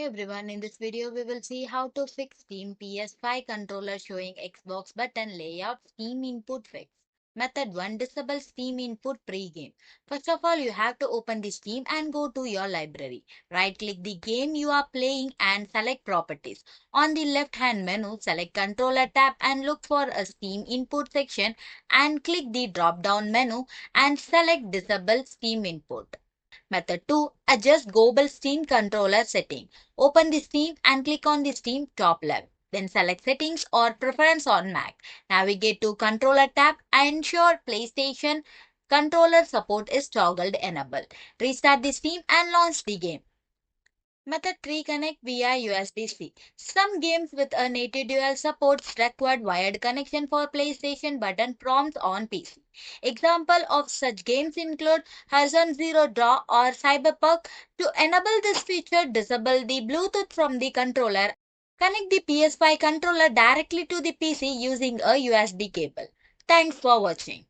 Hey everyone, in this video we will see how to fix Steam PS5 controller showing Xbox button layout Steam input fix. Method 1. Disable Steam input pre-game. First of all, you have to open the Steam and go to your library. Right click the game you are playing and select properties. On the left hand menu, select controller tab and look for a Steam input section and click the drop down menu and select disable Steam input. Method 2. Adjust global Steam controller setting. Open the Steam and click on the Steam top left. Then select Settings or Preference on Mac. Navigate to Controller tab and ensure PlayStation controller support is toggled enabled. Restart the Steam and launch the game. Method 3. Connect via USB-C. Some games with a native dual supports required wired connection for PlayStation button prompts on PC. Example of such games include Horizon Zero Dawn or Cyberpunk. To enable this feature, disable the Bluetooth from the controller. Connect the PS5 controller directly to the PC using a USB cable. Thanks for watching.